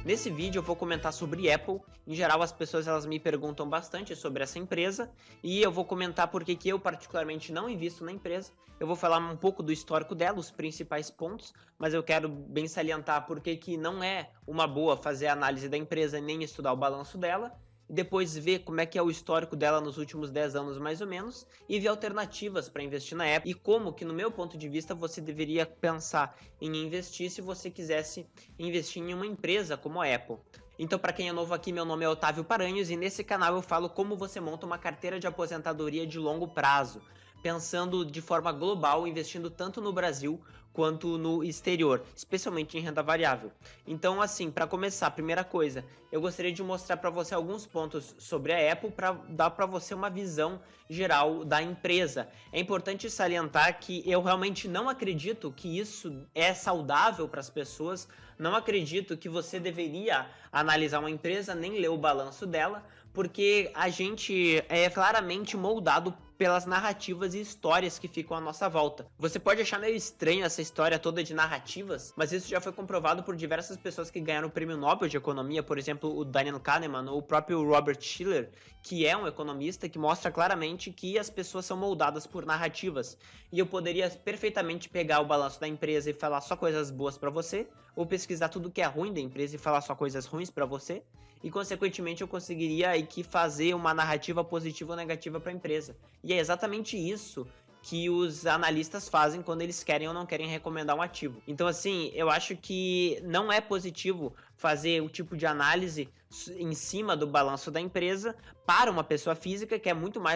Nesse vídeo eu vou comentar sobre Apple. Em geral as pessoas elas me perguntam bastante sobre essa empresa e eu vou comentar porque que eu particularmente não invisto na empresa. Eu vou falar um pouco do histórico dela, os principais pontos, mas eu quero bem salientar porque que não é uma boa fazer a análise da empresa nem estudar o balanço dela. E depois ver como é que é o histórico dela nos últimos 10 anos mais ou menos, e ver alternativas para investir na Apple, e como que no meu ponto de vista você deveria pensar em investir se você quisesse investir em uma empresa como a Apple. Então, para quem é novo aqui, meu nome é Otávio Paranhos e nesse canal eu falo como você monta uma carteira de aposentadoria de longo prazo, pensando de forma global, investindo tanto no Brasil quanto no exterior, especialmente em renda variável. Então, assim, para começar, primeira coisa, eu gostaria de mostrar para você alguns pontos sobre a Apple para dar para você uma visão geral da empresa. É importante salientar que eu realmente não acredito que isso é saudável para as pessoas, não acredito que você deveria analisar uma empresa nem ler o balanço dela, porque a gente é claramente moldado pelas narrativas e histórias que ficam à nossa volta. Você pode achar meio estranho essa história toda de narrativas, mas isso já foi comprovado por diversas pessoas que ganharam o prêmio Nobel de Economia, por exemplo, o Daniel Kahneman ou o próprio Robert Shiller, que é um economista que mostra claramente que as pessoas são moldadas por narrativas. E eu poderia perfeitamente pegar o balanço da empresa e falar só coisas boas para você, ou pesquisar tudo que é ruim da empresa e falar só coisas ruins para você, e consequentemente eu conseguiria aí que fazer uma narrativa positiva ou negativa para a empresa. E é exatamente isso que os analistas fazem quando eles querem ou não querem recomendar um ativo. Então, assim, eu acho que não é positivo fazer o tipo de análise em cima do balanço da empresa para uma pessoa física, que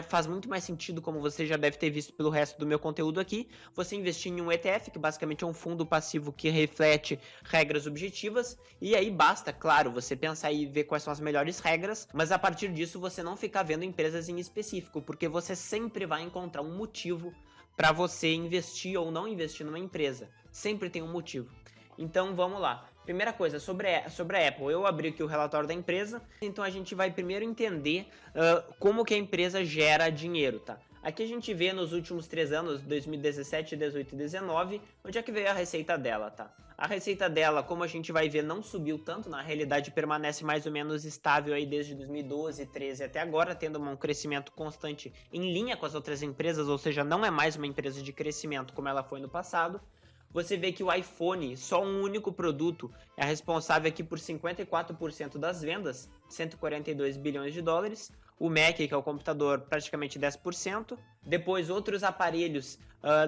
faz muito mais sentido, como você já deve ter visto pelo resto do meu conteúdo aqui, você investir em um ETF, que basicamente é um fundo passivo que reflete regras objetivas, e aí basta, claro, você pensar e ver quais são as melhores regras, mas a partir disso você não ficar vendo empresas em específico, porque você sempre vai encontrar um motivo para você investir ou não investir numa empresa. Sempre tem um motivo. Então vamos lá. Primeira coisa, sobre a Apple, eu abri aqui o relatório da empresa, então a gente vai primeiro entender como que a empresa gera dinheiro, tá? Aqui a gente vê nos últimos 3 anos, 2017, 18 e 19, onde é que veio a receita dela, tá? A receita dela, como a gente vai ver, não subiu tanto, na realidade permanece mais ou menos estável aí desde 2012, 13 até agora, tendo um crescimento constante em linha com as outras empresas, ou seja, não é mais uma empresa de crescimento como ela foi no passado. Você vê que o iPhone, só um único produto, é responsável aqui por 54% das vendas, 142 bilhões de dólares. O Mac, que é o computador, praticamente 10%. Depois outros aparelhos,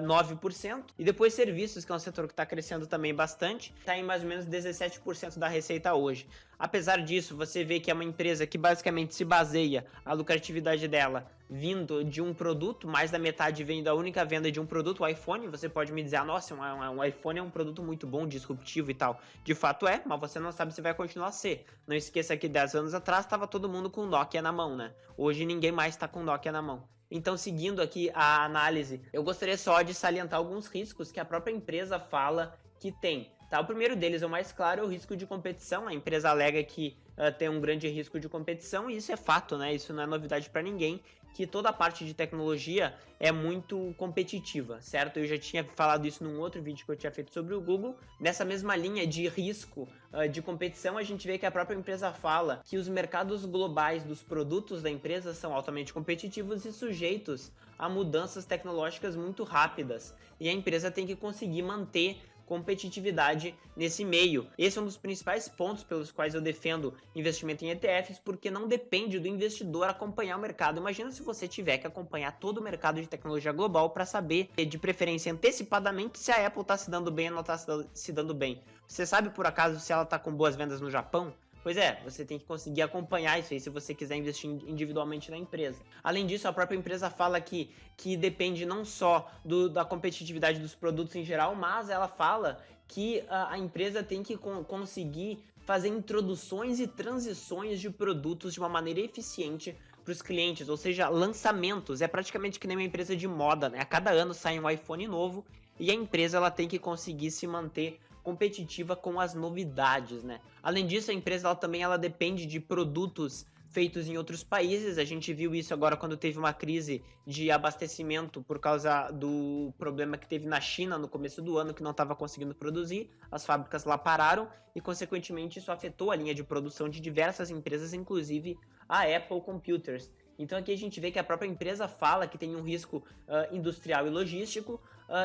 9%. E depois serviços, que é um setor que está crescendo também bastante, está em mais ou menos 17% da receita hoje. Apesar disso, você vê que é uma empresa que basicamente se baseia a lucratividade dela vindo de um produto, mais da metade vem da única venda de um produto, o iPhone. Você pode me dizer, nossa, um iPhone é um produto muito bom, disruptivo e tal. De fato é, mas você não sabe se vai continuar a ser. Não esqueça que 10 anos atrás estava todo mundo com Nokia na mão, né? Hoje ninguém mais está com Nokia na mão. Então, seguindo aqui a análise, eu gostaria só de salientar alguns riscos que a própria empresa fala que tem. Tá? O primeiro deles, o mais claro, é o risco de competição. A empresa alega que tem um grande risco de competição e isso é fato, né? Isso não é novidade para ninguém, que toda a parte de tecnologia é muito competitiva, certo? Eu já tinha falado isso num outro vídeo que eu tinha feito sobre o Google. Nessa mesma linha de risco de competição, a gente vê que a própria empresa fala que os mercados globais dos produtos da empresa são altamente competitivos e sujeitos a mudanças tecnológicas muito rápidas. E a empresa tem que conseguir manter competitividade nesse meio. Esse é um dos principais pontos pelos quais eu defendo investimento em ETFs, porque não depende do investidor acompanhar o mercado. Imagina se você tiver que acompanhar todo o mercado de tecnologia global para saber, de preferência antecipadamente, se a Apple está se dando bem ou não está se dando bem. Você sabe por acaso se ela está com boas vendas no Japão? Pois é, você tem que conseguir acompanhar isso aí se você quiser investir individualmente na empresa. Além disso, a própria empresa fala que depende não só da competitividade dos produtos em geral, mas ela fala que a empresa tem que conseguir fazer introduções e transições de produtos de uma maneira eficiente para os clientes, ou seja, lançamentos. É praticamente que nem uma empresa de moda, né? A cada ano sai um iPhone novo e a empresa ela tem que conseguir se manter competitiva com as novidades, né? Além disso, a empresa ela depende de produtos feitos em outros países. A gente viu isso agora quando teve uma crise de abastecimento por causa do problema que teve na China no começo do ano, que não estava conseguindo produzir, as fábricas lá pararam e, consequentemente, isso afetou a linha de produção de diversas empresas, inclusive a Apple Computers. Então aqui a gente vê que a própria empresa fala que tem um risco industrial e logístico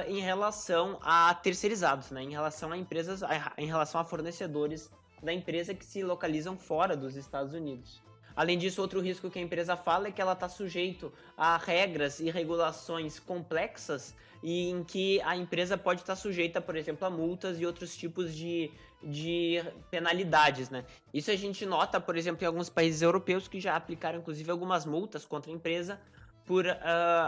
em relação a terceirizados, né? Em relação a empresas, em relação a fornecedores da empresa que se localizam fora dos Estados Unidos. Além disso, outro risco que a empresa fala é que ela está sujeito a regras e regulações complexas e em que a empresa pode estar sujeita, por exemplo, a multas e outros tipos de penalidades, né? Isso a gente nota, por exemplo, em alguns países europeus que já aplicaram, inclusive, algumas multas contra a empresa por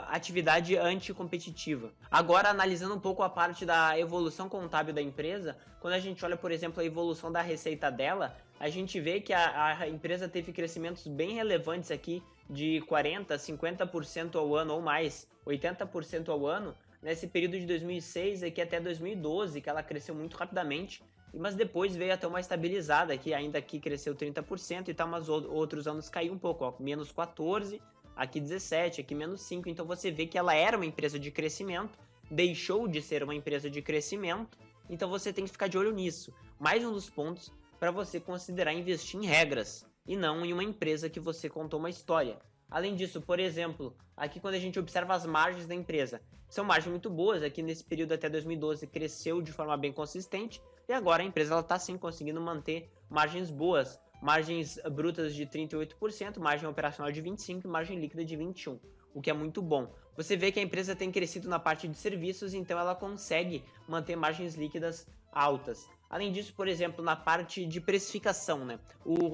atividade anticompetitiva. Agora, analisando um pouco a parte da evolução contábil da empresa, quando a gente olha, por exemplo, a evolução da receita dela, a gente vê que a empresa teve crescimentos bem relevantes aqui de 40%, 50% ao ano ou mais, 80% ao ano, nesse período de 2006 aqui até 2012, que ela cresceu muito rapidamente, mas depois veio até uma estabilizada, que ainda aqui cresceu 30% e tal, mas outros anos caiu um pouco, ó, menos 14%, aqui 17%, aqui menos 5%, então você vê que ela era uma empresa de crescimento, deixou de ser uma empresa de crescimento, então você tem que ficar de olho nisso. Mais um dos pontos para você considerar investir em regras, e não em uma empresa que você contou uma história. Além disso, por exemplo, aqui quando a gente observa as margens da empresa, são margens muito boas, aqui nesse período até 2012 cresceu de forma bem consistente, e agora a empresa está sim conseguindo manter margens boas, margens brutas de 38%, margem operacional de 25% e margem líquida de 21%, o que é muito bom. Você vê que a empresa tem crescido na parte de serviços, então ela consegue manter margens líquidas altas. Além disso, por exemplo, na parte de precificação, né?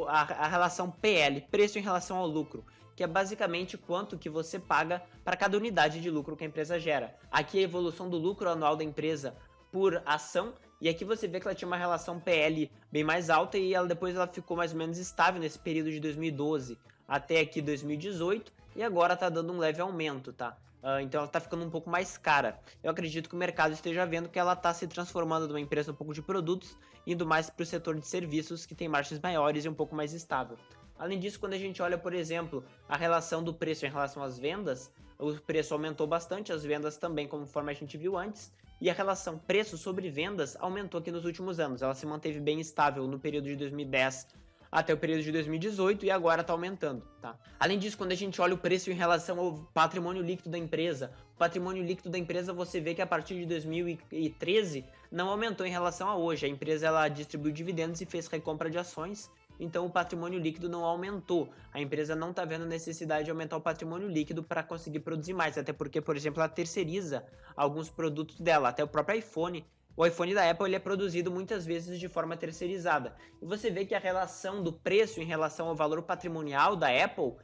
A relação PL, preço em relação ao lucro, que é basicamente quanto que você paga para cada unidade de lucro que a empresa gera. Aqui a evolução do lucro anual da empresa por ação, e aqui você vê que ela tinha uma relação PL bem mais alta e depois ela ficou mais ou menos estável nesse período de 2012 até aqui 2018 e agora está dando um leve aumento, tá? Então ela está ficando um pouco mais cara. Eu acredito que o mercado esteja vendo que ela está se transformando de uma empresa um pouco de produtos, indo mais para o setor de serviços que tem margens maiores e um pouco mais estável. Além disso, quando a gente olha, por exemplo, a relação do preço em relação às vendas, o preço aumentou bastante, as vendas também, conforme a gente viu antes, e a relação preço sobre vendas aumentou aqui nos últimos anos. Ela se manteve bem estável no período de 2010 até o período de 2018 e agora está aumentando, tá? Além disso, quando a gente olha o preço em relação ao patrimônio líquido da empresa, o patrimônio líquido da empresa você vê que a partir de 2013 não aumentou em relação a hoje. A empresa ela distribuiu dividendos e fez recompra de ações, então o patrimônio líquido não aumentou. A empresa não está vendo necessidade de aumentar o patrimônio líquido para conseguir produzir mais, até porque, por exemplo, ela terceiriza alguns produtos dela, até o próprio iPhone. O iPhone da Apple ele é produzido muitas vezes de forma terceirizada. E você vê que a relação do preço em relação ao valor patrimonial da Apple,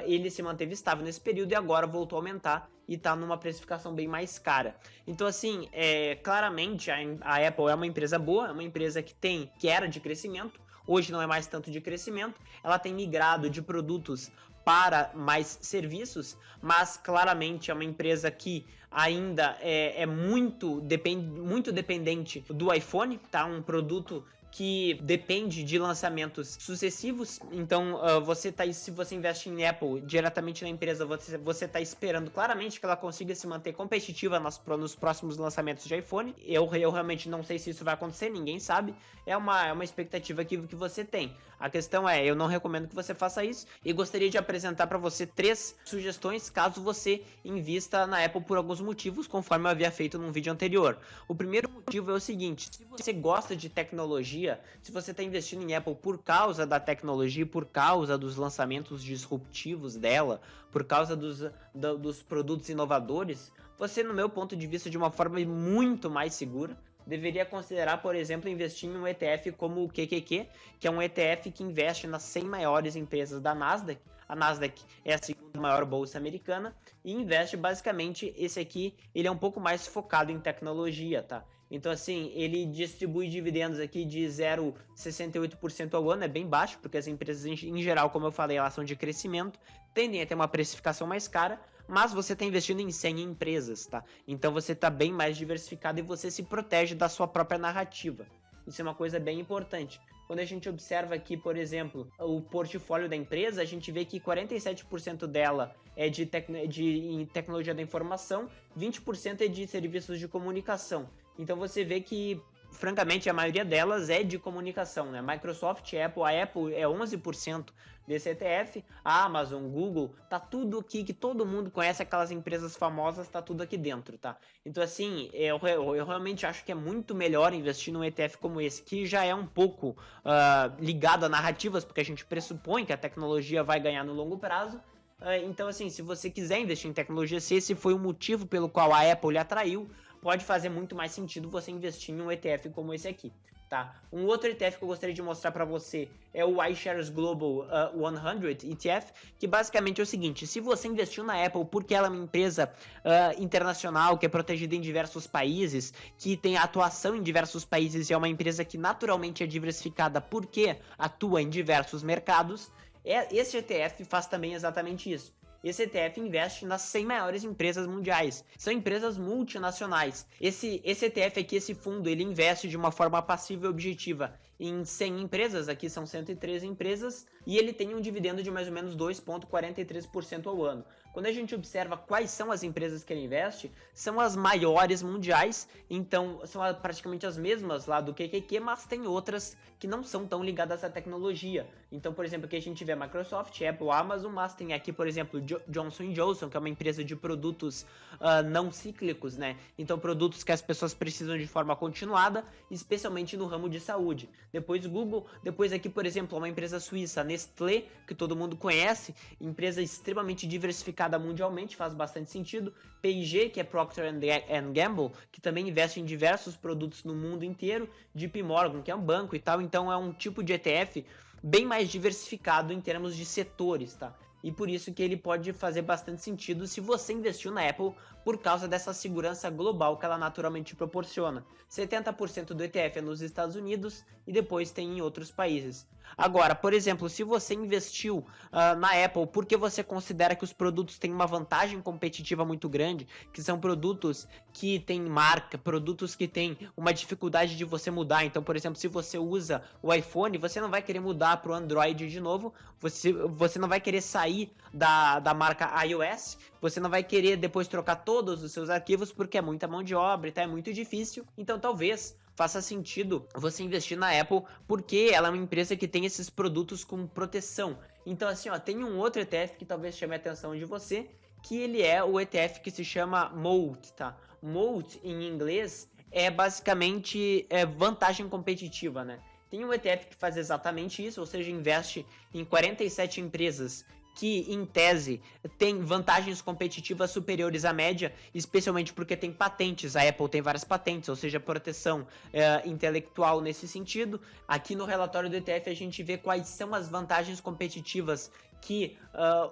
ele se manteve estável nesse período e agora voltou a aumentar e está numa precificação bem mais cara. Então, assim, claramente a Apple é uma empresa boa, é uma empresa que era de crescimento, hoje não é mais tanto de crescimento, ela tem migrado de produtos para mais serviços, mas claramente é uma empresa que ainda é muito dependente do iPhone, tá? Um produto que depende de lançamentos sucessivos, então se você investe em Apple diretamente na empresa, você está esperando claramente que ela consiga se manter competitiva nos próximos lançamentos de iPhone. Eu realmente não sei se isso vai acontecer, ninguém sabe, é uma expectativa que você tem. A questão eu não recomendo que você faça isso e gostaria de apresentar para você 3 sugestões caso você invista na Apple por alguns motivos, conforme eu havia feito num vídeo anterior. O primeiro motivo é o seguinte: se você gosta de tecnologia, se você está investindo em Apple por causa da tecnologia, por causa dos lançamentos disruptivos dela, por causa dos produtos inovadores, você, no meu ponto de vista, de uma forma muito mais segura, deveria considerar, por exemplo, investir em um ETF como o QQQ, que é um ETF que investe nas 100 maiores empresas da Nasdaq. A Nasdaq é a segunda maior bolsa americana e investe basicamente, esse aqui, ele é um pouco mais focado em tecnologia, tá? Então, assim, ele distribui dividendos aqui de 0,68% ao ano, é bem baixo, porque as empresas, em geral, como eu falei, elas são de crescimento, tendem a ter uma precificação mais cara, mas você está investindo em 100 empresas, tá? Então você está bem mais diversificado e você se protege da sua própria narrativa. Isso é uma coisa bem importante. Quando a gente observa aqui, por exemplo, o portfólio da empresa, a gente vê que 47% dela é de tecnologia da informação, 20% é de serviços de comunicação. Então você vê que, francamente, a maioria delas é de comunicação, né? Microsoft, Apple, a Apple é 11% desse ETF, a Amazon, Google, tá tudo aqui que todo mundo conhece, aquelas empresas famosas, tá tudo aqui dentro, tá? Então, assim, eu realmente acho que é muito melhor investir num ETF como esse, que já é um pouco ligado a narrativas, porque a gente pressupõe que a tecnologia vai ganhar no longo prazo. Então, assim, se você quiser investir em tecnologia, se esse foi o motivo pelo qual a Apple lhe atraiu, pode fazer muito mais sentido você investir em um ETF como esse aqui. Tá? Um outro ETF que eu gostaria de mostrar para você é o iShares Global 100 ETF, que basicamente é o seguinte: se você investiu na Apple porque ela é uma empresa internacional, que é protegida em diversos países, que tem atuação em diversos países e é uma empresa que naturalmente é diversificada porque atua em diversos mercados, esse ETF faz também exatamente isso. Esse ETF investe nas 100 maiores empresas mundiais. São empresas multinacionais. Esse ETF aqui, esse fundo, ele investe de uma forma passiva e objetiva em 100 empresas, aqui são 113 empresas, e ele tem um dividendo de mais ou menos 2,43% ao ano. Quando a gente observa quais são as empresas que ele investe, são as maiores mundiais, então são praticamente as mesmas lá do QQQ, mas tem outras que não são tão ligadas à tecnologia. Então, por exemplo, aqui a gente vê Microsoft, Apple, Amazon, mas tem aqui, por exemplo, Johnson & Johnson, que é uma empresa de produtos não cíclicos, né? Então, produtos que as pessoas precisam de forma continuada, especialmente no ramo de saúde. Depois Google, depois aqui, por exemplo, uma empresa suíça, Nestlé, que todo mundo conhece, empresa extremamente diversificada mundialmente, faz bastante sentido. P&G, que é Procter & Gamble, que também investe em diversos produtos no mundo inteiro. JP Morgan, que é um banco e tal, então é um tipo de ETF bem mais diversificado em termos de setores, tá? E por isso que ele pode fazer bastante sentido se você investiu na Apple por causa dessa segurança global que ela naturalmente proporciona. 70% do ETF é nos Estados Unidos e depois tem em outros países. Agora, por exemplo, se você investiu na Apple porque você considera que os produtos têm uma vantagem competitiva muito grande, que são produtos que têm marca, produtos que têm uma dificuldade de você mudar. Então, por exemplo, se você usa o iPhone, você não vai querer mudar para o Android de novo, você não vai querer sair da marca iOS, você não vai querer depois trocar todos os seus arquivos porque é muita mão de obra e tá, é muito difícil. Então, talvez faça sentido você investir na Apple porque ela é uma empresa que tem esses produtos com proteção. Então, assim, ó, tem um outro ETF que talvez chame a atenção de você, que ele é o ETF que se chama MOAT, tá? MOAT, em inglês, é basicamente vantagem competitiva, né? Tem um ETF que faz exatamente isso, ou seja, investe em 47 empresas que, em tese, tem vantagens competitivas superiores à média, especialmente porque tem patentes. A Apple tem várias patentes, ou seja, proteção intelectual nesse sentido. Aqui no relatório do ETF a gente vê quais são as vantagens competitivas que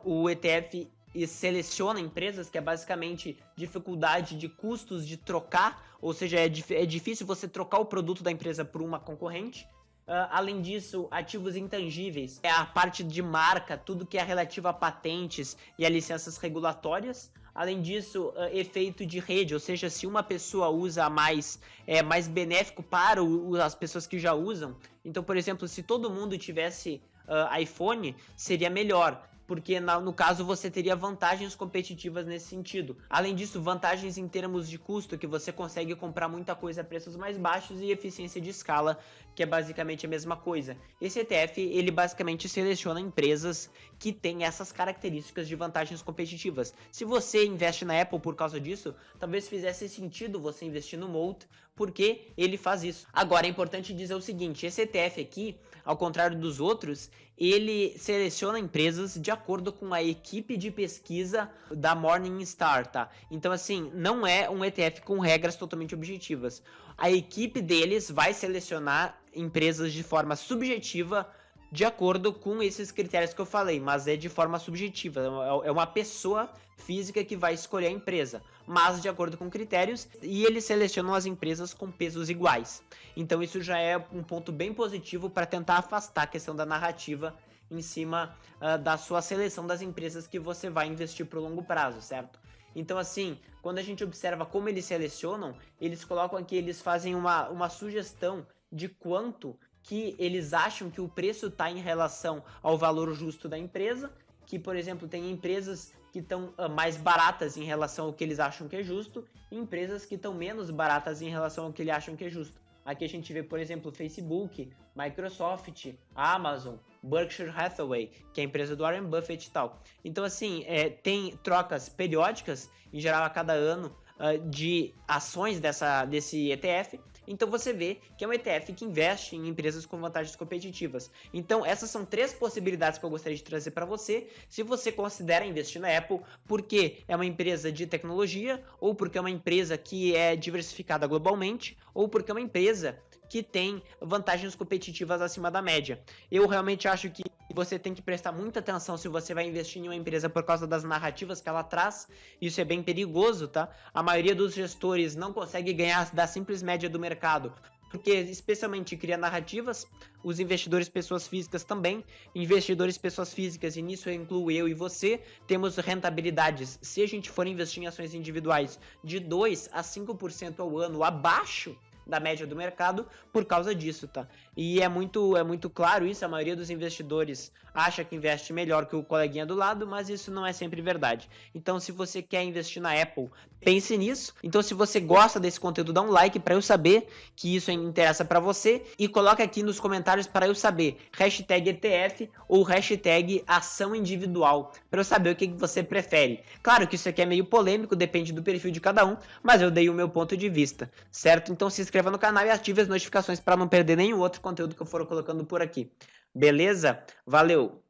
o ETF seleciona empresas, que é basicamente dificuldade de custos de trocar, ou seja, é difícil você trocar o produto da empresa por uma concorrente. Além disso, ativos intangíveis, é a parte de marca, tudo que é relativo a patentes e a licenças regulatórias. Além disso, efeito de rede, ou seja, se uma pessoa usa mais, é mais benéfico para as pessoas que já usam. Então, por exemplo, se todo mundo tivesse iPhone, seria melhor, porque no caso você teria vantagens competitivas nesse sentido. Além disso, vantagens em termos de custo, que você consegue comprar muita coisa a preços mais baixos, e eficiência de escala, que é basicamente a mesma coisa. Esse ETF, ele basicamente seleciona empresas que têm essas características de vantagens competitivas. Se você investe na Apple por causa disso, talvez fizesse sentido você investir no MOAT, porque ele faz isso. Agora, é importante dizer o seguinte, esse ETF aqui, ao contrário dos outros, ele seleciona empresas de acordo com a equipe de pesquisa da Morningstar, tá? Então, assim, não é um ETF com regras totalmente objetivas. A equipe deles vai selecionar empresas de forma subjetiva, de acordo com esses critérios que eu falei, mas é de forma subjetiva, é uma pessoa física que vai escolher a empresa, mas de acordo com critérios, e eles selecionam as empresas com pesos iguais. Então isso já é um ponto bem positivo para tentar afastar a questão da narrativa em cima da sua seleção das empresas que você vai investir para o longo prazo, certo? Então, assim, quando a gente observa como eles selecionam, eles colocam aqui, eles fazem uma sugestão de quanto que eles acham que o preço está em relação ao valor justo da empresa, que, por exemplo, tem empresas que estão mais baratas em relação ao que eles acham que é justo, e empresas que estão menos baratas em relação ao que eles acham que é justo. Aqui a gente vê, por exemplo, Facebook, Microsoft, Amazon, Berkshire Hathaway, que é a empresa do Warren Buffett e tal. Então, assim, tem trocas periódicas, em geral a cada ano, de ações desse ETF. Então você vê que é um ETF que investe em empresas com vantagens competitivas. Então essas são 3 possibilidades que eu gostaria de trazer para você, se você considera investir na Apple, porque é uma empresa de tecnologia, ou porque é uma empresa que é diversificada globalmente, ou porque é uma empresa que tem vantagens competitivas acima da média. Eu realmente acho que você tem que prestar muita atenção se você vai investir em uma empresa por causa das narrativas que ela traz. Isso é bem perigoso, tá? A maioria dos gestores não consegue ganhar da simples média do mercado, porque especialmente cria narrativas. Os investidores pessoas físicas também, investidores pessoas físicas, e nisso eu incluo eu e você, temos rentabilidades, se a gente for investir em ações individuais, de 2 a 5% ao ano abaixo da média do mercado por causa disso, tá? E é muito claro isso, a maioria dos investidores acha que investe melhor que o coleguinha do lado, mas isso não é sempre verdade. Então, se você quer investir na Apple, pense nisso. Então, se você gosta desse conteúdo, dá um like para eu saber que isso interessa para você, e coloca aqui nos comentários para eu saber hashtag ETF ou hashtag ação individual, para eu saber o que você prefere. Claro que isso aqui é meio polêmico, depende do perfil de cada um, mas eu dei o meu ponto de vista, certo? Então se inscreva no canal e ative as notificações para não perder nenhum outro conteúdo que eu for colocando por aqui. Beleza? Valeu!